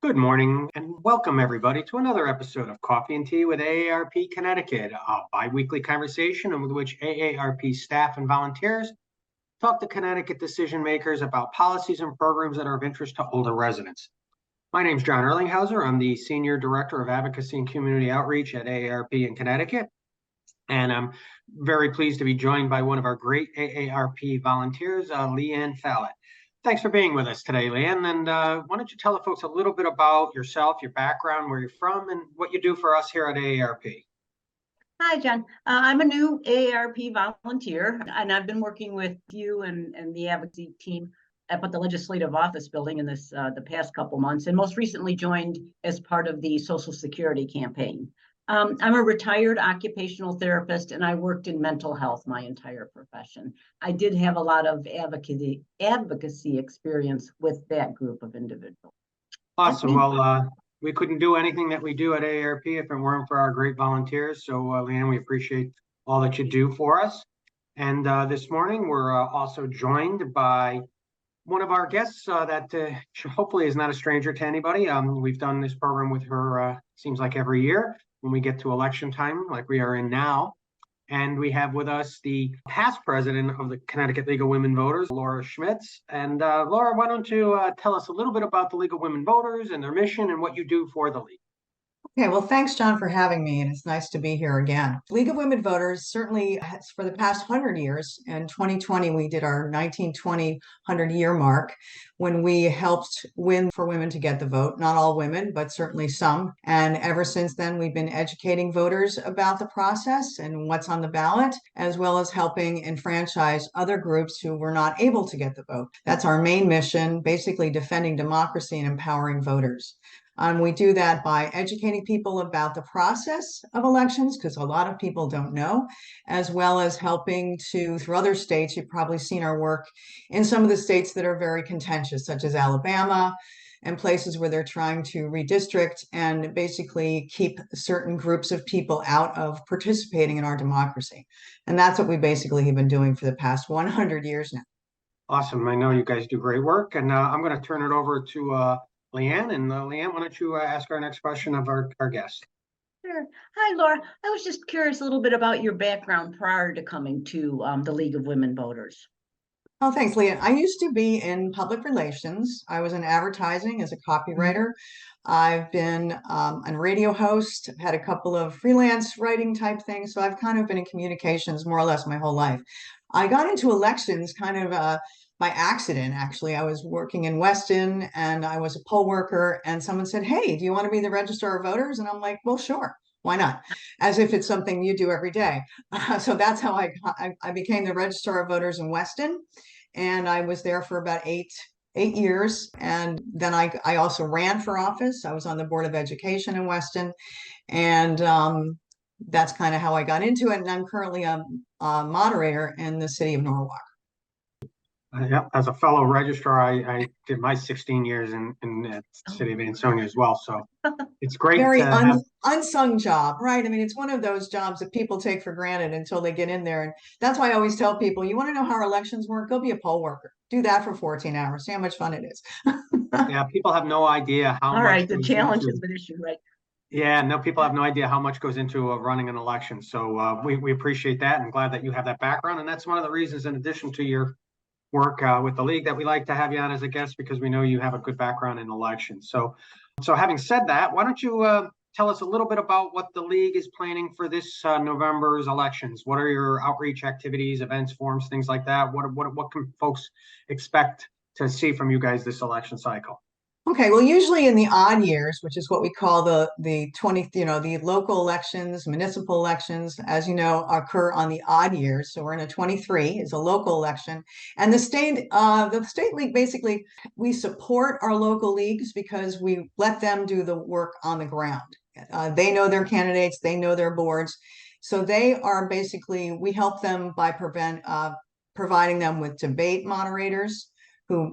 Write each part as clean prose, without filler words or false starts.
Good morning and welcome everybody to another episode of Coffee and Tea with AARP Connecticut, a bi-weekly conversation in which AARP staff and volunteers talk to Connecticut decision makers about policies and programs that are of interest to older residents. My name is John Erlingheuser. I'm the Senior Director of Advocacy and Community Outreach at AARP in Connecticut, and I'm very pleased to be joined by one of our great AARP volunteers, Lee Ann Fallet. Thanks for being with us today, Lee Ann. And why don't you tell the folks a little bit about yourself, your background, where you're from, and what you do for us here at AARP? Hi, John. I'm a new AARP volunteer, and I've been working with you and the advocacy team up at the Legislative Office building in the past couple months, and most recently joined as part of the Social Security campaign. I'm a retired occupational therapist, and I worked in mental health my entire profession. I did have a lot of advocacy experience with that group of individuals. Awesome. Well, we couldn't do anything that we do at AARP if it weren't for our great volunteers. So, Lee Ann, we appreciate all that you do for us. And this morning, we're also joined by one of our guests that hopefully is not a stranger to anybody. We've done this program with her, seems like every year when we get to election time, like we are in now. And we have with us the past president of the Connecticut League of Women Voters, Laura Smits. And Laura, why don't you tell us a little bit about the League of Women Voters and their mission and what you do for the League? Okay, well, thanks, John, for having me, and it's nice to be here again. League of Women Voters certainly has, for the past 100 years, in 2020, we did our 1920 100-year mark when we helped win for women to get the vote. Not all women, but certainly some. And ever since then, we've been educating voters about the process and what's on the ballot, as well as helping enfranchise other groups who were not able to get the vote. That's our main mission, basically defending democracy and empowering voters. We do that by educating people about the process of elections, because a lot of people don't know, as well as helping to, through other states, you've probably seen our work in some of the states that are very contentious, such as Alabama, and places where they're trying to redistrict and basically keep certain groups of people out of participating in our democracy. And that's what we basically have been doing for the past 100 years now. Awesome. I know you guys do great work. And I'm going to turn it over to Lee Ann. And Lee Ann, why don't you ask our next question of our guest? Sure. Hi, Laura. I was just curious a little bit about your background prior to coming to the League of Women Voters. Oh, thanks, Leah. I used to be in public relations. I was in advertising as a copywriter. I've been a radio host, had a couple of freelance writing type things. So I've kind of been in communications more or less my whole life. I got into elections kind of by accident, actually. I was working in Weston and I was a poll worker, and someone said, "Hey, do you want to be the registrar of voters?" And I'm like, "Well, sure. Why not?" As if it's something you do every day. So that's how I became the registrar of voters in Weston. And I was there for about eight years. And then I also ran for office. I was on the Board of Education in Weston. And that's kind of how I got into it. And I'm currently a moderator in the city of Norwalk. Yeah, as a fellow registrar, I did my 16 years in the city of Ansonia as well. So it's great. Very unsung job, right? I mean, it's one of those jobs that people take for granted until they get in there. And that's why I always tell people, you want to know how our elections work? Go be a poll worker. Do that for 14 hours. See how much fun it is. Yeah, people have no idea how much. All right, the challenge is the issue, right? Yeah, no, people have no idea how much goes into running an election. So we appreciate that and glad that you have that background. And that's one of the reasons, in addition to your work with the League, that we like to have you on as a guest, because we know you have a good background in elections. So having said that, why don't you tell us a little bit about what the League is planning for this November's elections? What are your outreach activities, events, forums, things like that? What can folks expect to see from you guys this election cycle? Okay, well, usually in the odd years, which is what we call the the local elections, municipal elections, as you know, occur on the odd years. So we're in a 23 is a local election, and the state league, basically we support our local leagues because we let them do the work on the ground. They know their candidates, they know their boards, so they are basically, we help them by providing them with debate moderators who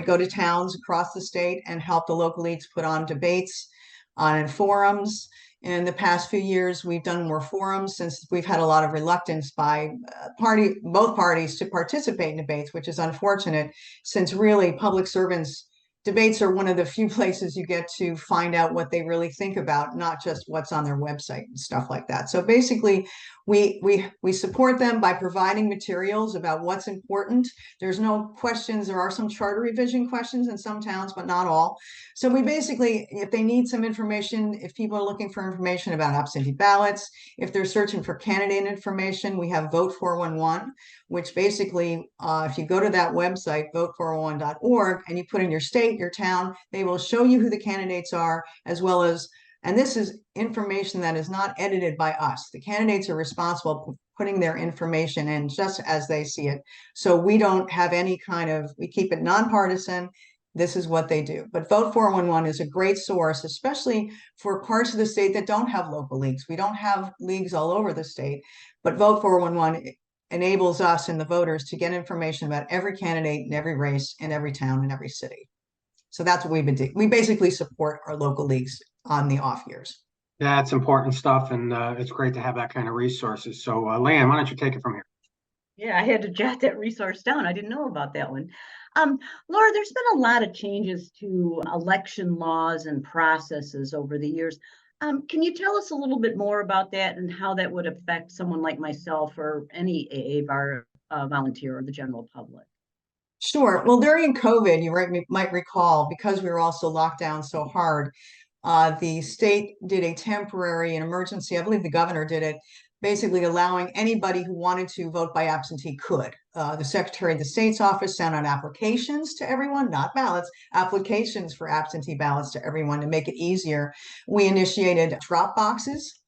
go to towns across the state and help the local leagues put on debates on forums. In the past few years, we've done more forums since we've had a lot of reluctance by both parties to participate in debates, which is unfortunate, since really public servants debates are one of the few places you get to find out what they really think about, not just what's on their website and stuff like that. So basically, we support them by providing materials about what's important. There's no questions. There are some charter revision questions in some towns, but not all. So we basically, if they need some information, if people are looking for information about absentee ballots, if they're searching for candidate information, we have Vote 411, which basically, if you go to that website, vote411.org, and you put in your state, your town, they will show you who the candidates are, as well as, and this is information that is not edited by us. The candidates are responsible for putting their information in just as they see it. So we don't have any kind of, we keep it nonpartisan. This is what they do. But Vote 411 is a great source, especially for parts of the state that don't have local leagues. We don't have leagues all over the state, but Vote 411 enables us and the voters to get information about every candidate in every race in every town in every city. So that's what we've been doing. We basically support our local leagues on the off years. Yeah, it's important stuff, and it's great to have that kind of resources. So, Lee Ann, why don't you take it from here? Yeah, I had to jot that resource down. I didn't know about that one. Laura, there's been a lot of changes to election laws and processes over the years. Can you tell us a little bit more about that and how that would affect someone like myself or any AA volunteer or the general public? Sure. Well, during COVID, might recall, because we were also locked down so hard, the state did a temporary and emergency, I believe the governor did it, basically allowing anybody who wanted to vote by absentee could. The Secretary of the State's office sent out applications to everyone, not ballots, applications for absentee ballots to everyone to make it easier. We initiated drop boxes,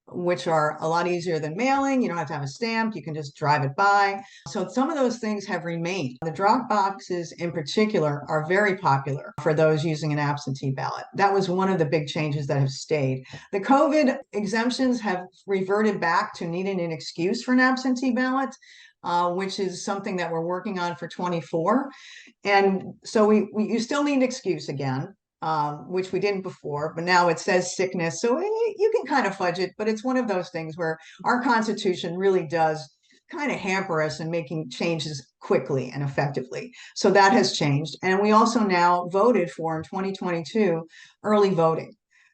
which are a lot easier than mailing. You don't have to have a stamp. You can just drive it by. So some of those things have remained. The drop boxes in particular are very popular for those using an absentee ballot. That was one of the big changes that have stayed. The COVID exemptions have reverted back to needing an excuse for an absentee ballot, which is something that we're working on for 24. And so you still need an excuse again. Which we didn't before, but now it says sickness. So you can kind of fudge it, but it's one of those things where our Constitution really does kind of hamper us in making changes quickly and effectively. So that has changed. And we also now voted for in 2022 early voting,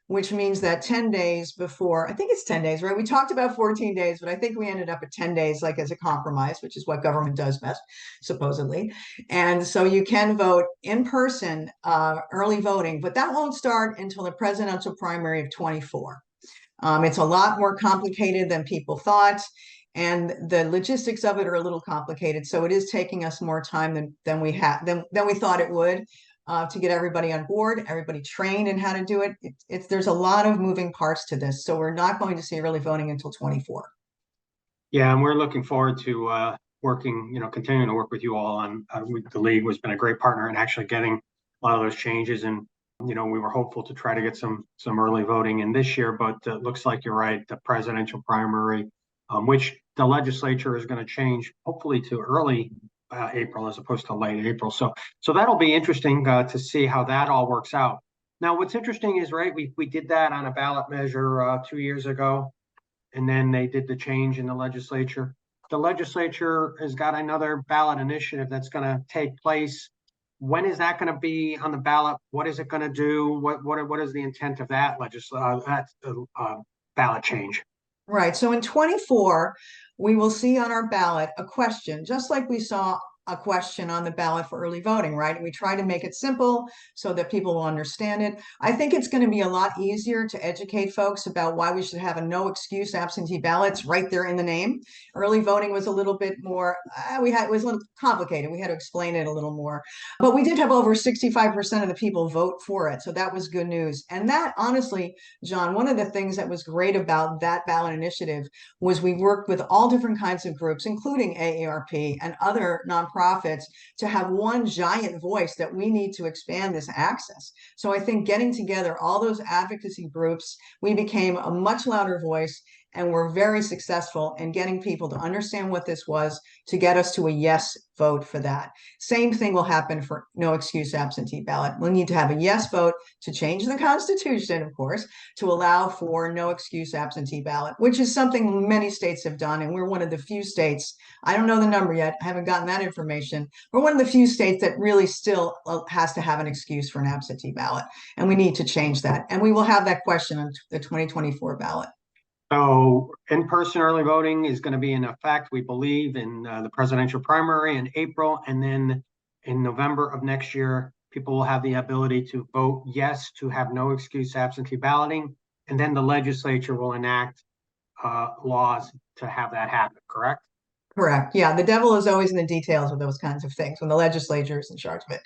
which means that 10 days before, I think it's 10 days, right? We talked about 14 days, but I think we ended up at 10 days, like as a compromise, which is what government does best, supposedly. And so you can vote in person, early voting, but that won't start until the presidential primary of 24. It's a lot more complicated than people thought. And the logistics of it are a little complicated. So it is taking us more time than we thought it would. To get everybody on board, everybody trained in how to do it. There's a lot of moving parts to this. So we're not going to see early voting until 24. Yeah, and we're looking forward to working, continuing to work with you all on the league has been a great partner in actually getting a lot of those changes. And, we were hopeful to try to get some early voting in this year, but it looks like you're right. The presidential primary, which the legislature is going to change hopefully to early April as opposed to late April. So that'll be interesting to see how that all works out. Now, what's interesting is, right, we did that on a ballot measure 2 years ago, and then they did the change in the legislature. The legislature has got another ballot initiative that's going to take place. When is that going to be on the ballot? What is it going to do? What is the intent of that ballot change? Right. So in 24, we will see on our ballot a question, just like we saw a question on the ballot for early voting, right? And we try to make it simple so that people will understand it. I think it's going to be a lot easier to educate folks about why we should have a no excuse absentee ballots right there in the name. Early voting was a little bit more, it was a little complicated. We had to explain it a little more, but we did have over 65% of the people vote for it. So that was good news. And that, honestly, John, one of the things that was great about that ballot initiative was we worked with all different kinds of groups, including AARP and other nonprofits, to have one giant voice that we need to expand this access. So I think getting together all those advocacy groups, we became a much louder voice. And we're very successful in getting people to understand what this was, to get us to a yes vote for that. Same thing will happen for no excuse absentee ballot. We'll need to have a yes vote to change the Constitution, of course, to allow for no excuse absentee ballot, which is something many states have done. And we're one of the few states, I don't know the number yet, I haven't gotten that information. We're one of the few states that really still has to have an excuse for an absentee ballot. And we need to change that. And we will have that question on the 2024 ballot. So in-person early voting is going to be in effect, we believe, in the presidential primary in April. And then in November of next year, people will have the ability to vote yes to have no excuse absentee balloting. And then the legislature will enact laws to have that happen, correct? Correct. Yeah, the devil is always in the details with those kinds of things when the legislature is in charge of it.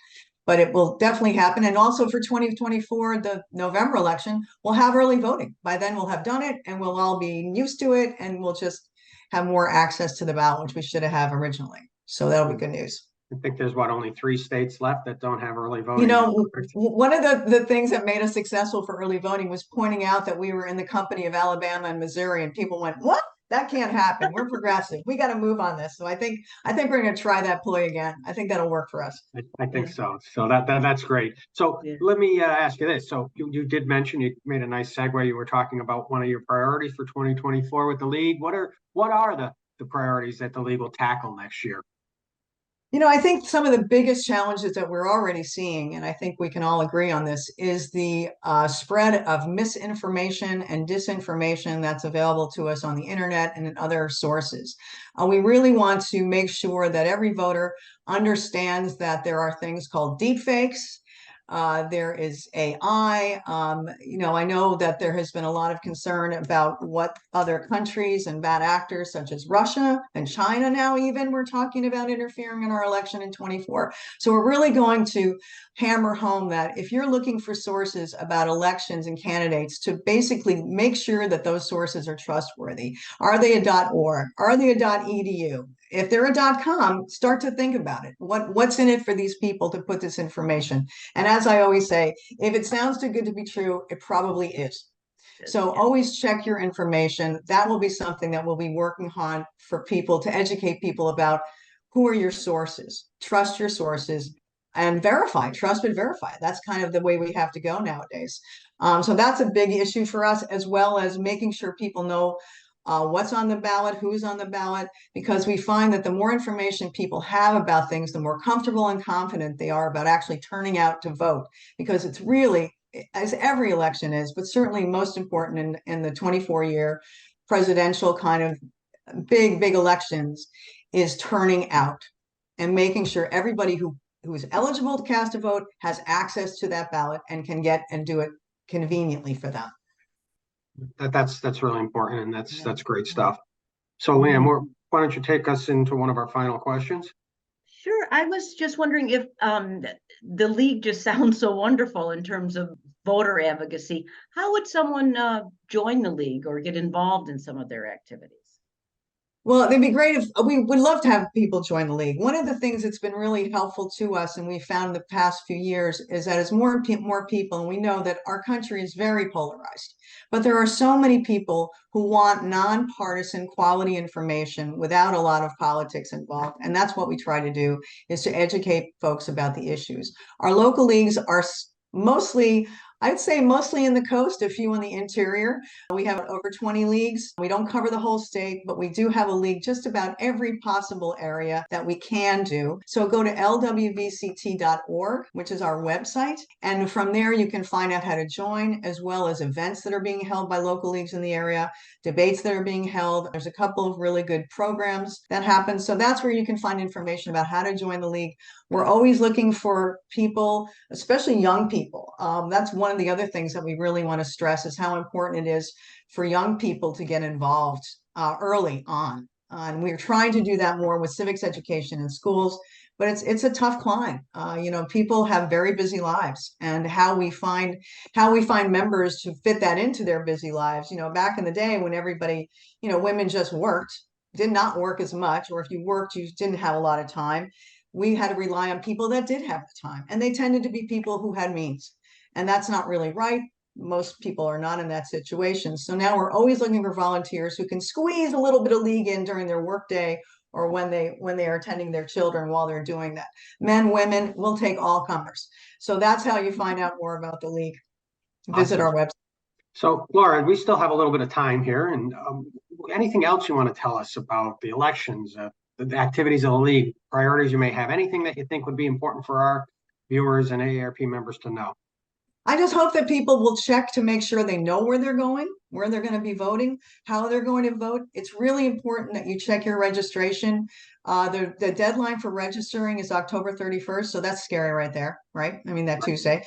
But it will definitely happen. And also for 2024, the November election, we'll have early voting. By then we'll have done it and we'll all be used to it and we'll just have more access to the ballot, which we should have originally. So that'll be good news. I think there's only 3 states left that don't have early voting. You know, one of the things that made us successful for early voting was pointing out that we were in the company of Alabama and Missouri, and people went, "What? That can't happen. We're progressive. We got to move on this." So I think we're going to try that ploy again. I think that'll work for us. I think so. So that's great. So let me ask you this. So you did mention, you made a nice segue. You were talking about one of your priorities for 2024 with the league. What are the priorities that the league will tackle next year? You know, I think some of the biggest challenges that we're already seeing, and I think we can all agree on this, is the spread of misinformation and disinformation that's available to us on the internet and in other sources. We really want to make sure that every voter understands that there are things called deepfakes. There is AI. You know, I know that there has been a lot of concern about what other countries and bad actors such as Russia and China now even we're talking about interfering in our election in 24. So we're really going to hammer home that if you're looking for sources about elections and candidates, to basically make sure that those sources are trustworthy. Are they a .org? Are they a .edu? If they're a .com, start to think about it. What's in it for these people to put this information? And as I always say, if it sounds too good to be true, it probably is. So always check your information. That will be something that we'll be working on for people, to educate people about who are your sources. Trust your sources and verify. Trust but verify. That's kind of the way we have to go nowadays. So that's a big issue for us, as well as making sure people know what's on the ballot, who's on the ballot, because we find that the more information people have about things, the more comfortable and confident they are about actually turning out to vote, because it's really, as every election is, but certainly most important in the 24-year presidential kind of big elections, is turning out and making sure everybody who is eligible to cast a vote has access to that ballot and can get and do it conveniently for them. That's really important, and that's great stuff. So Lee Ann, why don't you take us into one of our final questions? Sure. I was just wondering if the league just sounds so wonderful in terms of voter advocacy. How would someone join the league or get involved in some of their activities? Well, it'd be great if we would love to have people join the league. One of the things that's been really helpful to us, and we found the past few years, is that as more people, and we know that our country is very polarized, but there are so many people who want nonpartisan quality information without a lot of politics involved. And that's what we try to do, is to educate folks about the issues. Our local leagues are mostly, I'd say mostly in the coast, a few in the interior. We have over 20 leagues. We don't cover the whole state, but we do have a league just about every possible area that we can do. So go to lwvct.org, which is our website. And from there, you can find out how to join, as well as events that are being held by local leagues in the area, debates that are being held. There's a couple of really good programs that happen. So that's where you can find information about how to join the league. We're always looking for people, especially young people. That's one of the other things that we really want to stress, is how important it is for young people to get involved early on. And we're trying to do that more with civics education in schools, but it's a tough climb. You know, people have very busy lives, and how we find members to fit that into their busy lives. You know, back in the day when everybody, you know, women just worked, did not work as much, or if you worked, you didn't have a lot of time. We had to rely on people that did have the time, and they tended to be people who had means. And that's not really right. most people are not in that situation. So now we're always looking for volunteers who can squeeze a little bit of league in during their workday or when they are attending their children while they're doing that. Men, women, we'll take all comers. So that's how you find out more about the league. Visit Awesome. our website. So, Laura, we still have a little bit of time here, and anything else you want to tell us about the elections, the activities of the league, priorities you may have, anything that you think would be important for our viewers and AARP members to know? I just hope that people will check to make sure they know where they're going, where they're going to be voting, how they're going to vote. It's really important that you check your registration. The deadline for registering is October 31st, so that's scary right there, right? I mean, that Tuesday,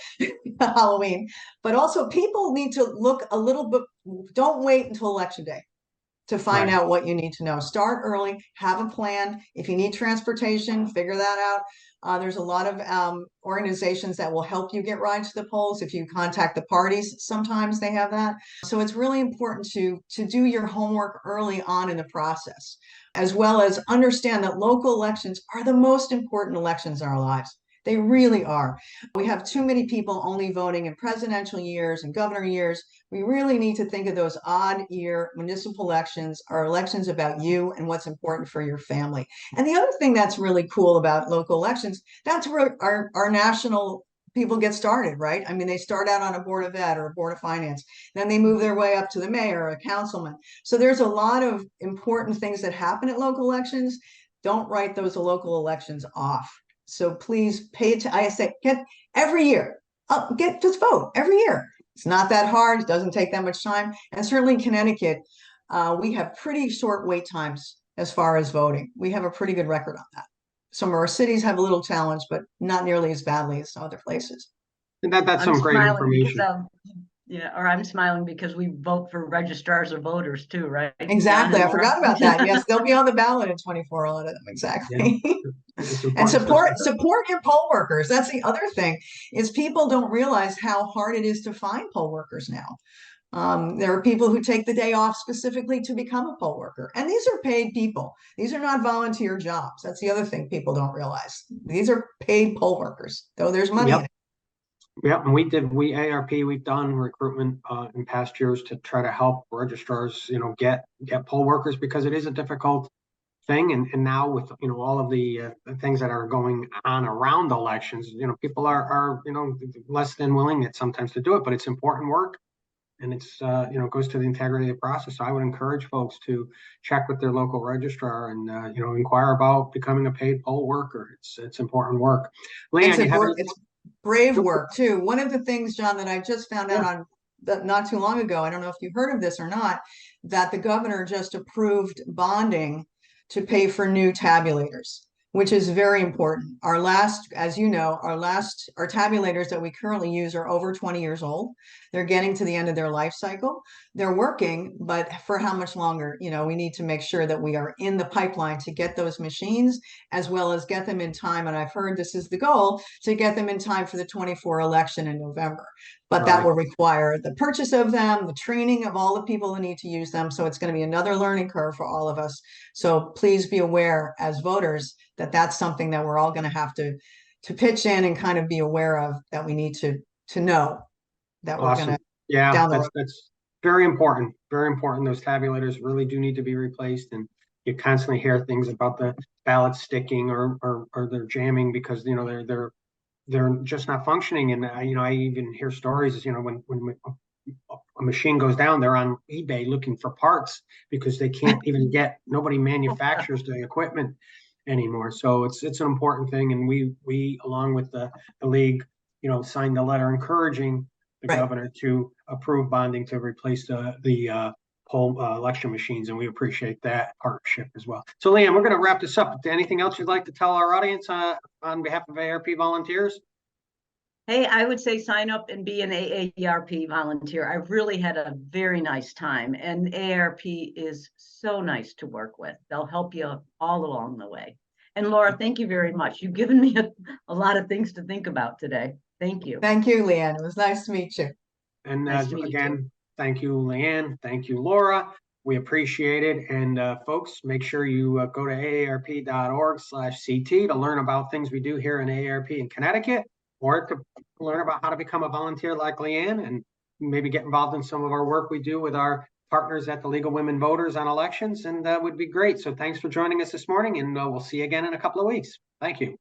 Halloween. But also people need to look a little bit, don't wait until election day to find out what you need to know. Start early, have a plan. If you need transportation, figure that out. There's a lot of organizations that will help you get rides to the polls. If you contact the parties, sometimes they have that. So it's really important to do your homework early on in the process, as well as understand that local elections are the most important elections in our lives. They really are. We have too many people only voting in presidential years and governor years. We really need to think of those odd year municipal elections are elections about you and what's important for your family. And the other thing that's really cool about local elections, that's where our national people get started, right? I mean, they start out on a board of ed or a board of finance, then they move their way up to the mayor or a councilman. So there's a lot of important things that happen at local elections. Don't write those local elections off. So please pay attention. I say, get every year, just vote every year. It's not that hard. It doesn't take that much time. And certainly in Connecticut, we have pretty short wait times as far as voting. We have a pretty good record on that. Some of our cities have a little challenge, but not nearly as badly as other places. And that's some great information. I'm smiling because we vote for registrars of voters too, right? Exactly. I forgot about that. Yes, they'll be on the ballot in 24, a lot of them. Exactly. Yeah. And support your poll workers. That's the other thing, is people don't realize how hard it is to find poll workers now. There are people who take the day off specifically to become a poll worker. And these are paid people. These are not volunteer jobs. That's the other thing people don't realize. These are paid poll workers, though there's money in it. Yeah, and AARP, we've done recruitment in past years to try to help registrars, get poll workers, because it is a difficult thing. And now with, all of the things that are going on around elections, people are less than willing at sometimes to do it, but it's important work. And it's, goes to the integrity of the process. So I would encourage folks to check with their local registrar and, inquire about becoming a paid poll worker. It's important work. Lee Ann, it's brave work too. One of the things, John, that I just found out on not too long ago, I don't know if you heard of this or not, that the governor just approved bonding to pay for new tabulators, which is very important. Our last, as you know, our tabulators that we currently use are over 20 years old. They're getting to the end of their life cycle. They're working, but for how much longer? We need to make sure that we are in the pipeline to get those machines, as well as get them in time. And I've heard this is the goal, to get them in time for the 24 election in November. But that will require the purchase of them, the training of all the people who need to use them. So it's going to be another learning curve for all of us. So please be aware as voters that that's something that we're all going to have to pitch in and kind of be aware of, that we need to know that we're going to. Yeah, that's very important. Very important. Those tabulators really do need to be replaced. And you constantly hear things about the ballots sticking or they're jamming because they're just not functioning. And I even hear stories, when a machine goes down, they're on eBay looking for parts because they can't even nobody manufactures the equipment anymore. So it's an important thing. And we along with the league, signed a letter encouraging the governor to approve bonding to replace the poll election machines. And we appreciate that partnership as well. So Lee Ann, we're going to wrap this up. Anything else you'd like to tell our audience on behalf of AARP volunteers? Hey, I would say sign up and be an AARP volunteer. I've really had a very nice time, and AARP is so nice to work with. They'll help you all along the way. And Laura, thank you very much. You've given me a lot of things to think about today. Thank you. Thank you, Lee Ann. It was nice to meet you. And nice to meet you. Thank you, Lee Ann. Thank you, Laura. We appreciate it. And folks, make sure you go to aarp.org/CT to learn about things we do here in AARP in Connecticut, or to learn about how to become a volunteer like Lee Ann. And maybe get involved in some of our work we do with our partners at the League of Women Voters on elections, and that would be great. So thanks for joining us this morning, and we'll see you again in a couple of weeks. Thank you.